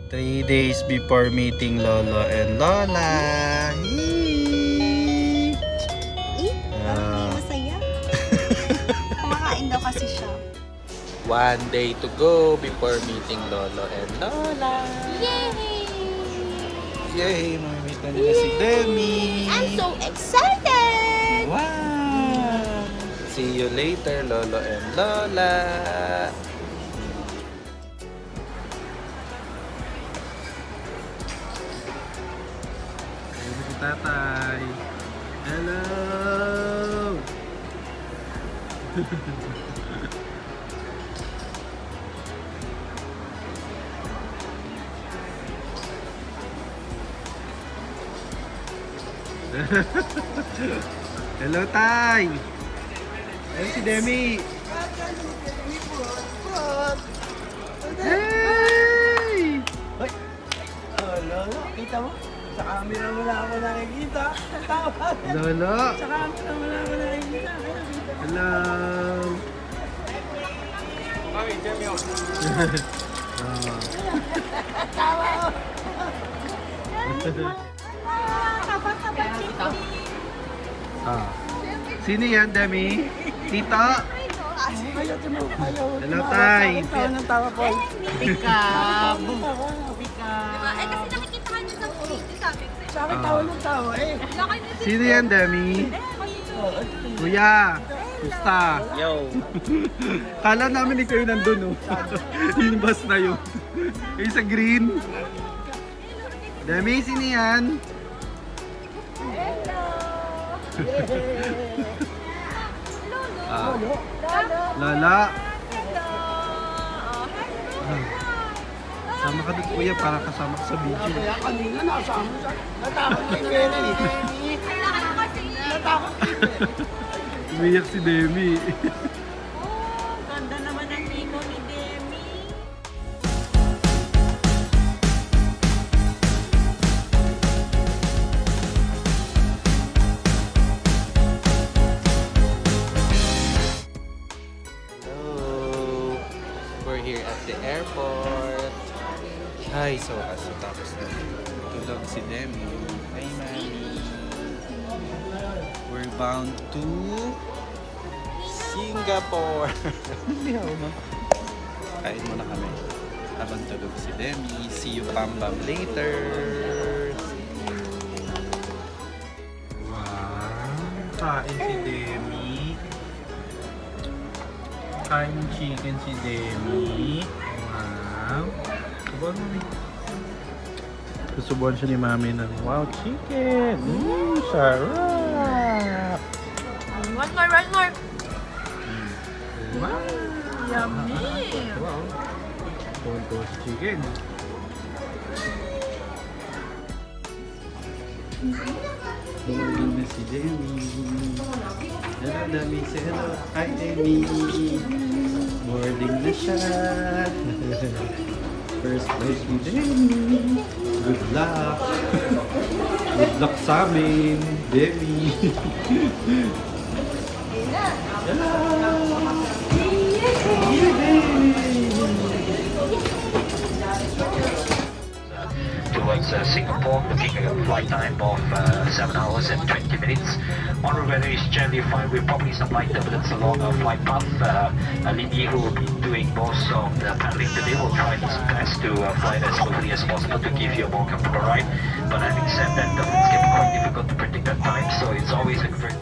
3 days before meeting Lolo and Lola. Masaya. Kumakain daw kasi siya. 1 day to go before meeting Lolo and Lola. Yay! Yay! Mamimit na nila si Demi. I'm so excited! Wow! See you later, Lolo and Lola. Hello, Tatay. Hello! Hello, Tay! Ayun si Demi! Hey! Hoy! Oh, Lolo, kita mo? Sa camera mo na ako nakikita. Lolo! Sa camera mo na ako nakikita. Hello! Kami, Demi ako. Tawa! Kapat-kapat dito. Sino yan, Demi? Tito? Ayaw, Timo. Ayaw. Hello, Tay! Tawa ng tawa ko. Pikab! Pikab. Eh kasi nakikita ka niyo sa video sabi ko. Sa akin tawa ng tawa eh. Sino yan, Demi? Kuya! Gusta? Yo. Kala namin ikaw yung nandun, oh. Yung bus na yun. Yung sa green. Demi, sino yan? Lolo! Lala. Sama ka doon, kuya, para kasama ka sa video. Kaya kanina nasama siya. Natakot kay Mary. Natakot kay Mary. Umiyak si Demi. Ganda naman ang ikaw ni Demi. Hello. We're here at the airport. Hi, so tapos na tulog si Demi. Hi, Mami. We're bound to Singapore. Hindi ako, ma. Kain muna kami. Habang tulog si Demi. See you, Bam Bam, later. Wow. Kain si Demi. Kain chicken si Demi. Wow. Subuhan mo, Mami. Susubuhan siya ni Mami ng wow, chicken. Sarap. One more! Wow. Yummy! Wow. Tontos chicken. Boarding na si Demi. Hello, Demi. Say hello. Hi, Demi. Boarding na siya. First flight ni Demi. Good luck. Good luck sa amin, Demi. Hello. Towards Singapore, looking at a flight time of 7 hours and 20 minutes. On weather is generally fine with probably some light turbulence along our flight path. Lindy, who will be doing most of the paddling today, will try his best to fly as smoothly as possible to give you a more comfortable ride. But having said that, turbulence can be quite difficult to predict at times, so it's always a very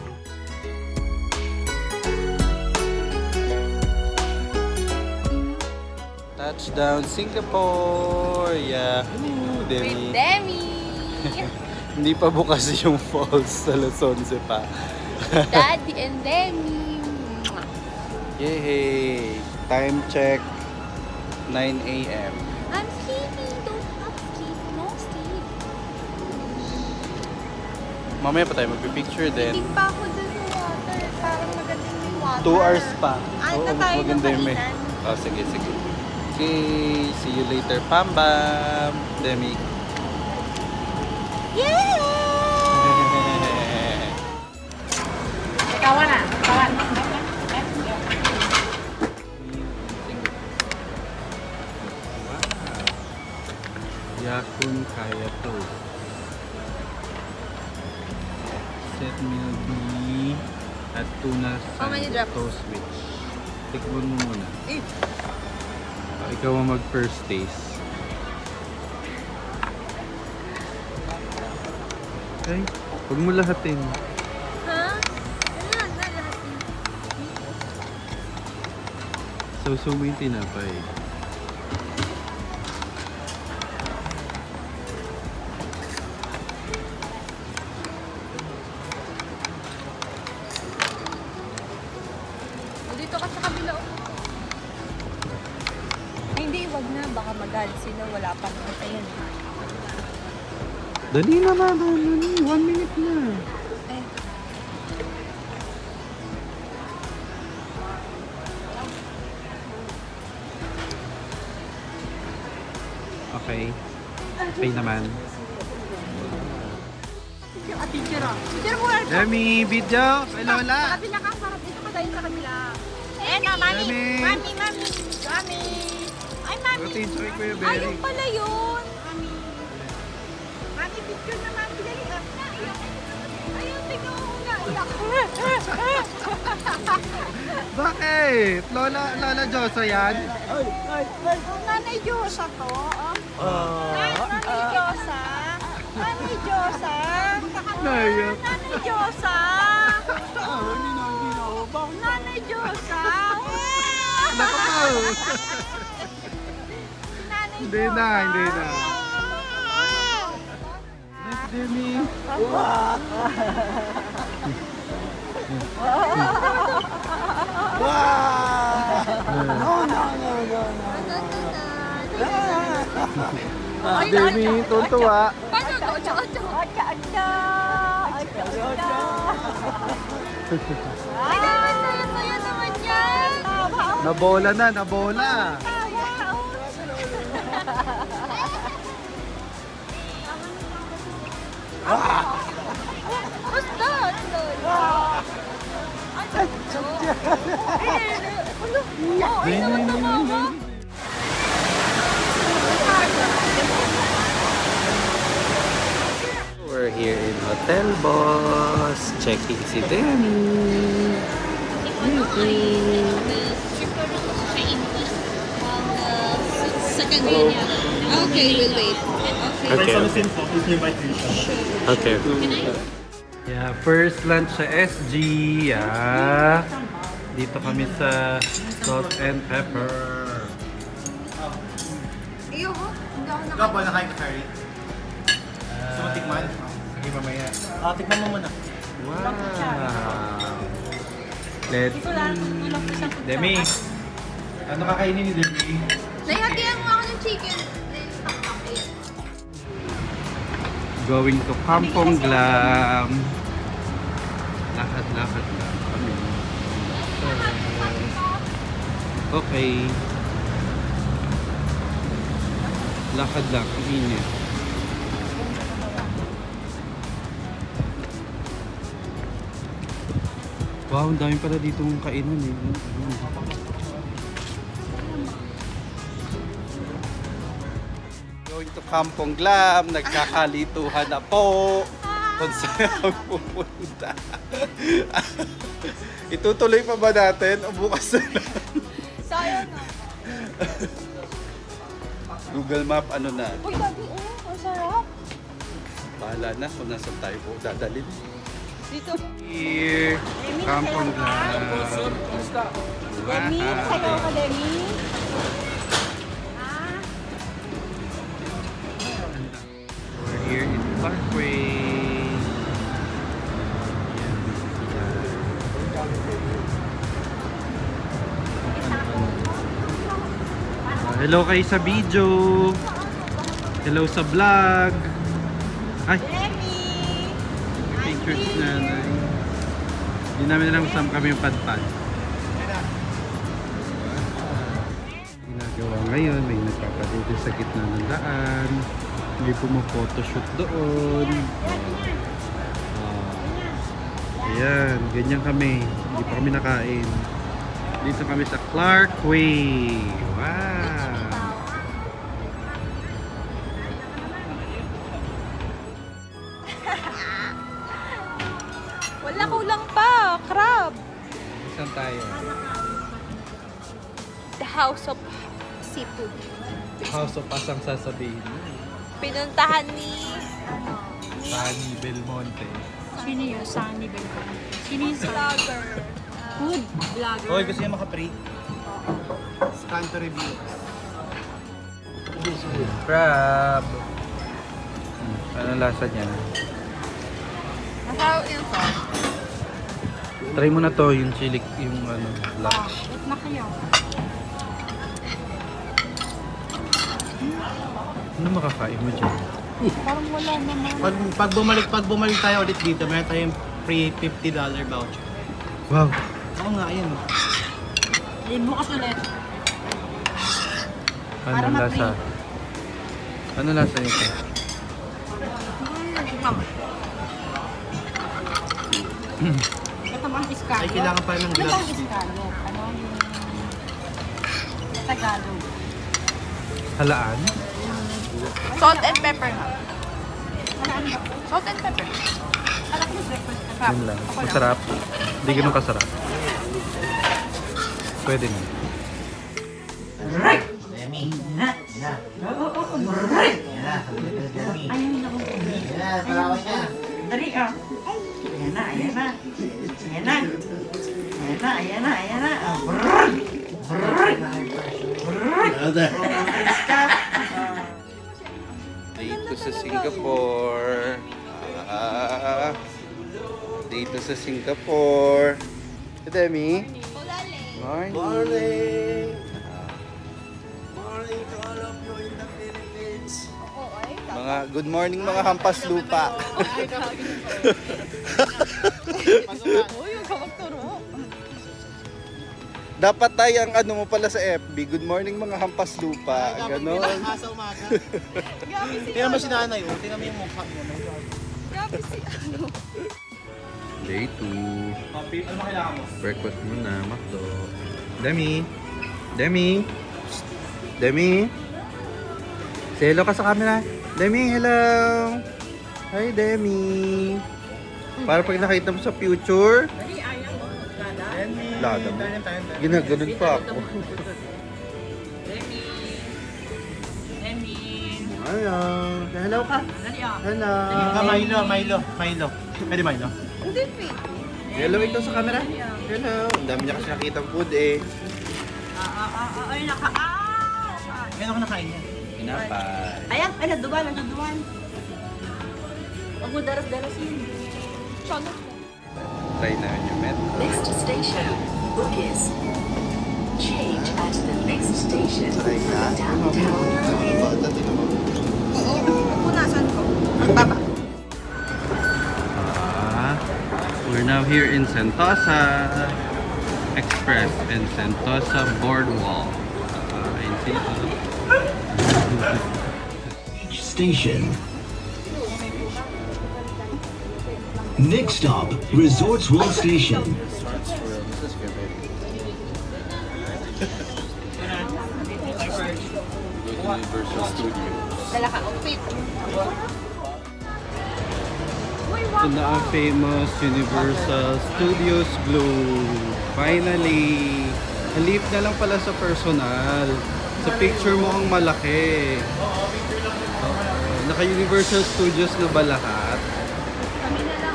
Touchdown Singapore! Yahoo! Demi! With Demi! Hindi pa bukas yung falls sa Las 11 pa. Daddy and Demi! Yay! Time check 9 AM. I'm sleeping! Don't stop sleep! No sleep! Mamaya pa tayo magpipicture din. Titig pa ako dun sa water. Parang maganda yung water. 2 hours pa. Ay, Oo, na tayo maganda ng yung may... kainan. Oh, sige. Okay, see you later, Pam Bam! Demi. Yeah! Kawan na! Kawan! Yakun Kaya Toast. Set meal B at tuna How many sandwich drops? toast which. Tikman mo muna. Ikaw ang mag first taste. Okay. Huwag mo lahatin. Ha? Ano na lahat? So mo yung tinapay. Dito ka sa kabila. Ay, hindi, wag na. Baka magalit sila. Wala pa naman tayo. Dali na ba? Dali. 1 minute na. Eh. Okay. Okay naman. Teacher ah. Teacher mo lang. Demi, video! Kay Lola! Sa kabila ka. Sarap dito ka dahil sa kabila. Eh na, mami. Demi. Mami, mami. Mami. Ay, mami. Routine, sorry Kuya Ay, Berry. yung pala yun. Mami. Mami, picture na mami. Dali. Ayun, tingnan mo na. Bakit? Lola Josa yan? Nanay Diyosa to. Nanay Diyosa. Nanay Diyosa. Naiyak. Nanay Diyosa. Nanay Diyosa. Naku po! Nanay Hindi na, hindi na. Demi. Demi, tuntua. Paano to? Ocho. Ay, naman saya naman yan. Nabola na, nabola. What's that? We're here in Hotel Boss. Checking si Demi. Second grade yan. Okay, we'll wait. Okay. Okay. Yeah, first lunch sa SG. Yeah. Dito kami sa Salt and Pepper. Iyo ho, hindi ako Ikaw ba nakain ka, Harry? Gusto mo tikman? Sige, mamaya. Tikman mo muna. Wow. Let's Demi. Ano kakainin ni Demi? Nahihatihan mo ako ng chicken. Going to Kampong Glam. Lakad-lakad lang kami. Okay. Lakad lang, ang init. Wow, ang dami pala dito ng kainan eh. Going to Kampong Glam, nagkakalituhan na po kung saan pupunta. Itutuloy pa ba natin o bukas na lang? Sayang na. Google Map ano na? Uy, gabi oh, ang sarap. Bahala na kung nasan tayo po dadalhin. Dito. Here, Kampong Glam. Demi, sayo ka, Demi. We're here in Parkway. Hello kayo sa video. Hello sa vlog. Ay, Demi! pictures na. Hindi namin alam kung saan kami yung padpad. Ginagawa ngayon, may nagpapadito sa gitna ng daan. May pumapotoshoot doon. Ayan, ganyan kami. Hindi pa kami nakain. Dito kami sa Clark Way. Wow! Wala, kulang pa. Crab. Saan tayo? The House of Seafood. House of Asang sasabihin. Pinuntahan ni... Sunny Belmonte. Sino yun? Sunny Belmonte. Sino yung Vlogger. food vlogger? Hoy, gusto niya maka-pre? Scan to review. Crab. Anong lasa niyan? Masarap yung sauce. Try mo na to, yung chili, yung ano, black. Wait na kayo. Ano makakain mo dyan? Parang wala naman. Pag bumalik tayo ulit dito, meron tayong free $50 voucher. Wow! Oo nga, yan. Eh, bukas ulit. Anong lasa? Ano lasa nito? Ito bang iskalo? Ay, kailangan pa ng Ano gloves bang dito. iskalo? Ano yung... Tagalog. Halaan? Salt and pepper nga. Ano ba? Salt and pepper. Alam ko breakfast na crab. Yun lang. Ako lang. Masarap. Hindi ganun kasarap. Pwede na. Ayun ako. Dali ah. Ayan na, ayan na. Ayan na. Ayan na, ayan na, ayan na. Brrrr! Brrrr! Dito sa Singapore. Dito sa Singapore. Hey, Demi. Morning. Morning! Morning to all of you in the Philippines. Mga good morning mga hampas lupa. Uy, yung kamagturo. Dapat tayo ang ano mo pala sa FB. Good morning mga hampas lupa. Ganon. Sa umaga. Gabi si Tingnan mo si nanay, oh. Tingnan mo yung mukha mo. Gabi si ano. Day 2. Papi, ano kailangan mo? Breakfast muna, Makdo. Demi. Demi. Psst. Demi. Say hello ka sa camera. Demi, hello. Hi, Demi. Para pag nakita mo sa future, Dali, ayaw mo. Lada. lada mo. Ginaganon pa ako. Demi. Demi. Ayun. Say hello ka. Dali ah. Hello. Milo. Pwede Milo? Hindi, Pete. Hello ikaw sa camera. Hello. Ang dami niya kasi nakita food eh. Ay, naka... Ngayon ako nakain niya. Pinapay. Ayan, ay, naduwan. Huwag mo daras-darasin. Tsaka. Try na yung metro. Next station, Bugis. Change at the next station. Downtown. Punasan ko. Magbaba. We're now here in Sentosa Express and Sentosa Boardwalk. In Each station. Next stop, Resorts World Station. Universal Studios. Dala ka, outfit. Ito na ang famous Universal Studios Blue. Finally! Halip na lang pala sa personal. Sa picture mo ang malaki. Naka-Universal Studios na ba lahat?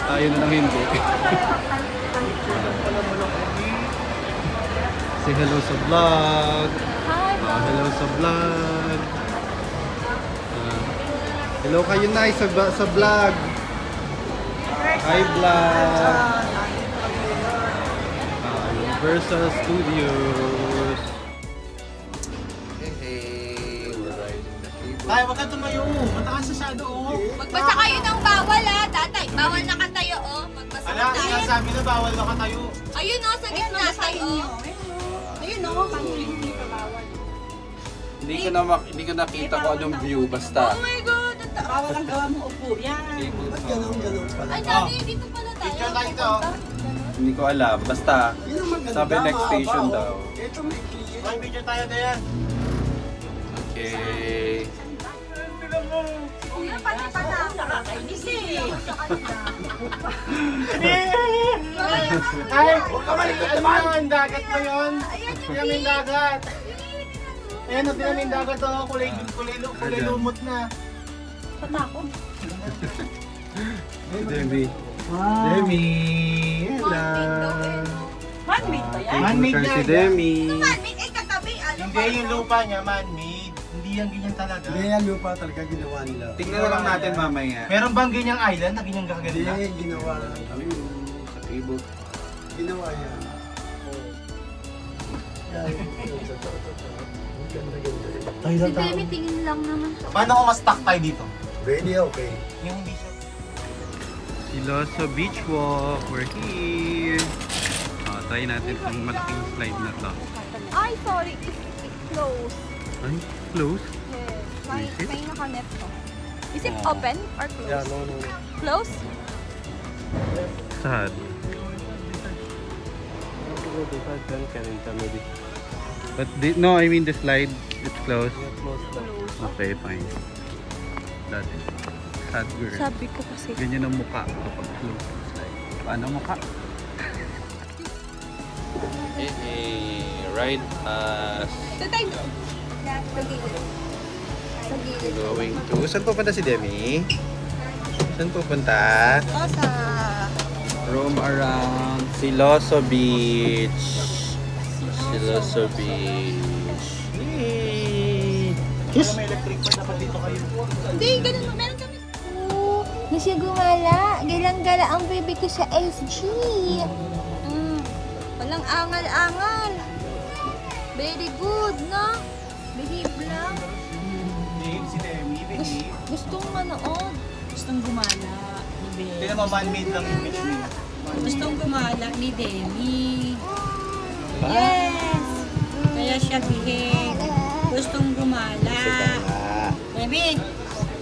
Tayo na lang hindi. Say hello sa vlog. Hi, Hello sa vlog. Hello kayo na sa vlog. Hi vlog. Universal Studios. Hey, we're riding the cable. Ay, wag ka tumayo. Mataas sa shadow, oh. Magbasa kayo ng bawal ah, tatay. Bawal na katayo oh. Magbasa Ala, na tayo. sinasabi na bawal ba ka tayo? Ayun oh, sa gitna tayo. Ayun o, paano hindi ka bawal? Hindi ko nakita kung anong view basta. Oh my God! Bawal ang gawa mo upo. Yan. Ay, dati dito pala tayo. Picture tayo dito. Hindi ko alam. Basta sabi next station daw. May picture tayo na yan. Okay. Pati pa na. nakakainis eh. Ay, huwag ka malikot naman! Dagat ba yun? Tinamin dagat! Ayan, tinamin dagat o. Kulay lumot na. Patakot. Demi. Demi. Hello. Man-made ba yan? Man-made Si yan. Demi. Man-made ay katabi. Ano Hindi yung lupa niya, man-made. Hindi yan ganyan talaga. Hindi yan lupa talaga ginawa nila. Tingnan na lang natin mamaya. Meron bang ganyang island na ganyang kaganda? Hindi ginawa lang. Sa table. Ginawa yan. Si Demi tingin lang naman siya. Paano kung mas-stuck tayo dito? Really okay. Yung hindi siya. Siloso Beach Walk. We're here. Try natin ang malaking slide na to. Ay, sorry. It's closed. Ay, close. Yes. May Is it? nakanet to. Is it open or closed? no. Close? Sad. But no, I mean the slide, it's closed. Okay, fine. Dati. Sad girl. Sabi ko kasi. Ganyan ang mukha kapag close ang slide. Paano mukha? Hey, ride us. Ito tayo. Sa gilid. Sa gilid. Going to... Saan pupunta si Demi? Saan pupunta? O, sa... Roam around Siloso Beach. Siloso Beach. Yay! Kiss! May electric fan, dapat dito kayo. Hindi, ganun. Meron kami. Na siya gumala. Galang-gala ang baby ko sa SG. Walang angal-angal. Very good, no? Behave lang. Dave, si Demi, Dave. Gustong manood. Gustong gumala ni Demi. Tingnan mo, man-made lang yung beach nila. Gustong gumala ni Demi. Yes! Kaya siya behave. Gustong gumala. Demi!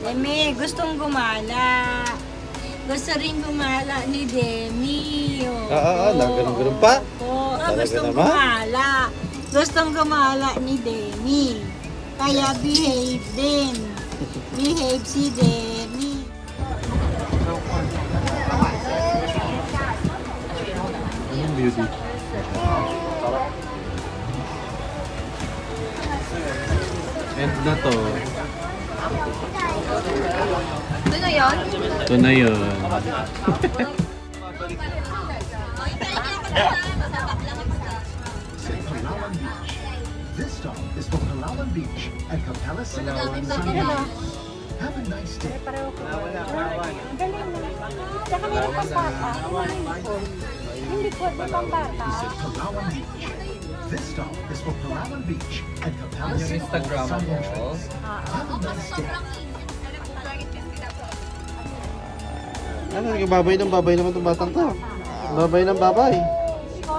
Demi, gustong gumala. Gusto rin gumala ni Demi. Ganun pa. Oo, Talaga gustong naman? gumala. Gustong gumala ni Demi. Kaya behave din. Behave si Demi. Anong beauty? End na to. Ito na yun? Ito na yun. Palawan Beach. This stop is for Palawan Beach at Capella City. Have a nice day. Saka meron pang bata. Yung likod mo pang bata. Visit Palawan Beach. This stop is for Palawan Beach at Capella Yung City. Instagram Side mo. entrance. Have a nice day. Ano, babay naman itong batang to. Babay ng babay.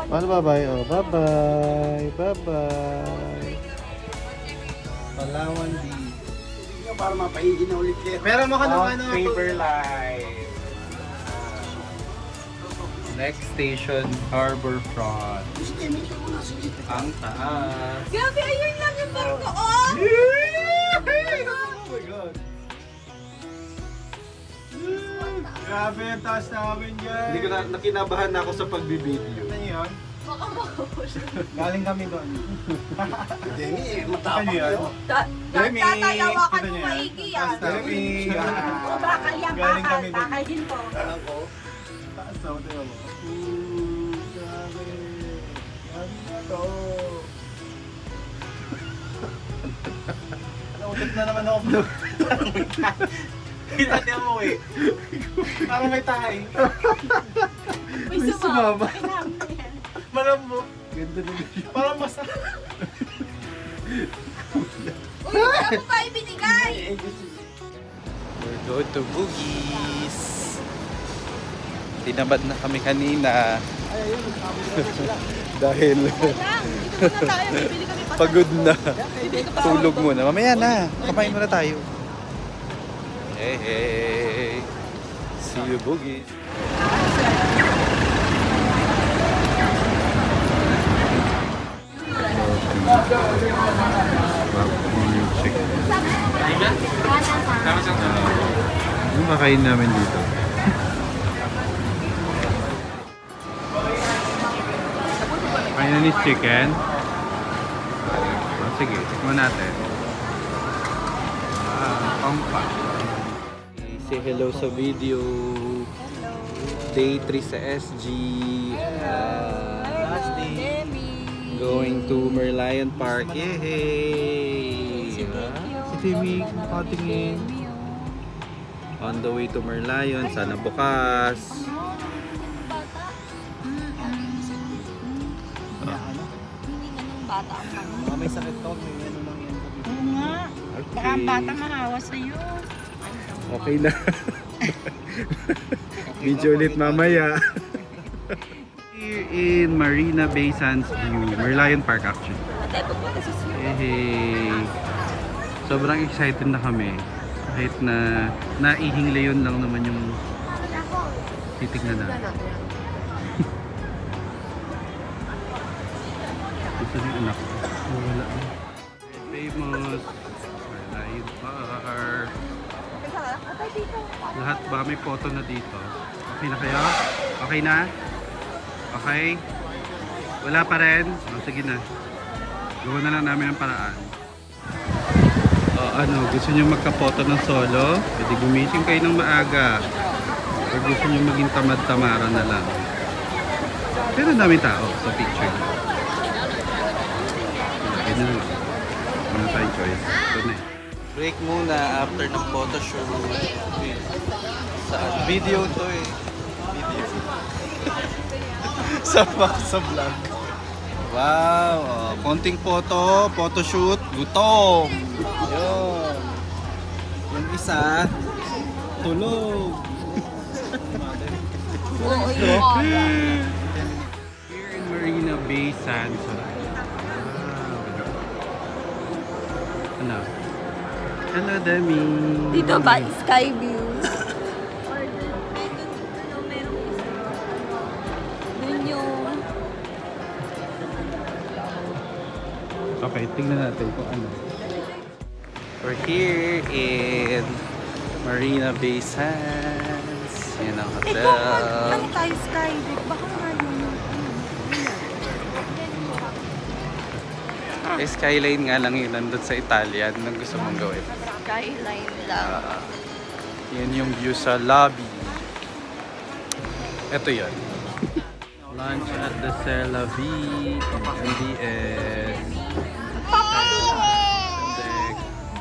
Paano babay? Oh, babay. Babay. Palawan di. Para mapaigin na ulit kayo. Pero mukha nung ano. Paper Light. Next station, Harborfront. Ang taas. Grabe, ayun lang yung barko. Oh! Oh my God. Grabe yung taas namin dyan. Hindi ko nakinabahan na ako sa pagbibideo. Ano yun? Galing kami doon. Demi, Ano matapang yun? yun. Demi! Tatayawa ka Kita nung niyo yan? maigi yan. Demi! Bakal yan, Galing bakal. kami doon. Bakal din po. Alam ko. Taas na, tingnan mo. Grabe. Ano na to? Nautot na naman ako. Kita niya mo eh. Parang may tahay. May sumama. Malambot. Ganda na Parang masarap. Uy, wala mo pa ibinigay. We're going to Bugis. Tinabad na kami kanina. Dahil Dito na tayo, bibili kami pa. pagod na. Tulog muna. Mamaya na. Kapain muna tayo. Hey, hey. See you, Bugis. Popcorn chicken. Anong kakain namin dito? Chinese chicken. Sige, tikman natin. Pampa. Say hello sa video. Day 3 sa SG. Last day. Going to Merlion Park. Yay! Si Timmy, nakatingin. On the way to Merlion. Sana bukas. Bata ang pang. May sakit to, may ano lang yan. Oo nga. Baka ang bata mahawa sa'yo. Okay na. Video ulit mamaya. Here in Marina Bay Sands View. Merlion Park actually. Hey. Sobrang excited na kami. Kahit na naihing leon lang naman yung titignan natin. Gusto niyo anak ko? Wala. Famous Merlion Park. Lahat ba may photo na dito? Okay na kayo? Okay na? Okay? Wala pa rin? O, sige na. Gawa na lang namin ang paraan. O, ano, gusto nyo magka-photo ng solo? Pwede gumising kayo ng maaga. O gusto nyo maging tamad-tamara na lang. Pero dami tao sa picture. Ganun lang. Ano tayong choice? Ito na eh. Break muna after ng photoshoot. Saan? Video to eh. Video. Sama sa vlog. Wow! Oh, konting photo, photoshoot, gutom! Yun. Yung isa, tulog. Here in Marina Bay Sands. Ano? Hello, Demi. Dito ba? Sky view. Yun yung... Okay, tingnan natin kung ano. We're here in Marina Bay Sands. Yan ang hotel. Ano tayo sky deck? Baka nga yun. Eh, skyline nga lang yun nandun sa Italia. Anong gusto mong gawin? Skyline lang. Yan yung view sa lobby. Ito yun. Lunch at the Cella V. MDS.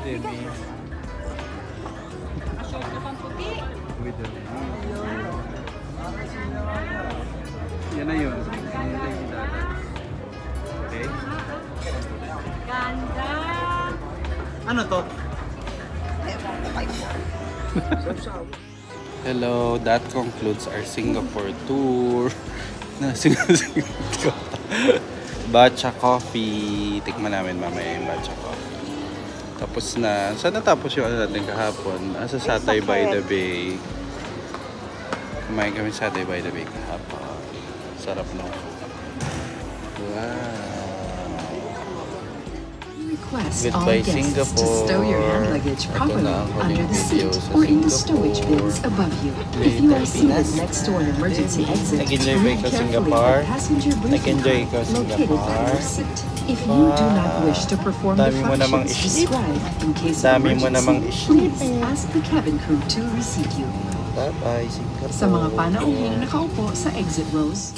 Demi. With the yan na yun. Okay. Ganda! Ano to? Hello, that concludes our Singapore tour. Batcha coffee. Tikman namin mamaya yung batcha coffee. Tapos na. Saan natapos yung ano natin kahapon? Sa Satay by the Bay. Kumain kami sa Satay by the Bay kahapon. Sarap na. Wow. Request all Goodbye, guests Singapore. to stow your hand luggage properly under the seat or in the stowage bins above you. If you are seated next to an emergency exit, Nag-enjoy ba move ikaw, carefully Singapore? with the passenger briefing Nag-enjoy card ikaw, located by Singapore? your seat. If you do not wish to perform the Dami mo namang functions isip. described in case of Dami mo namang emergency, isip. please ask the cabin crew to receive you. Bye-bye, Singapore. Sa mga panauhing nakaupo sa exit rows,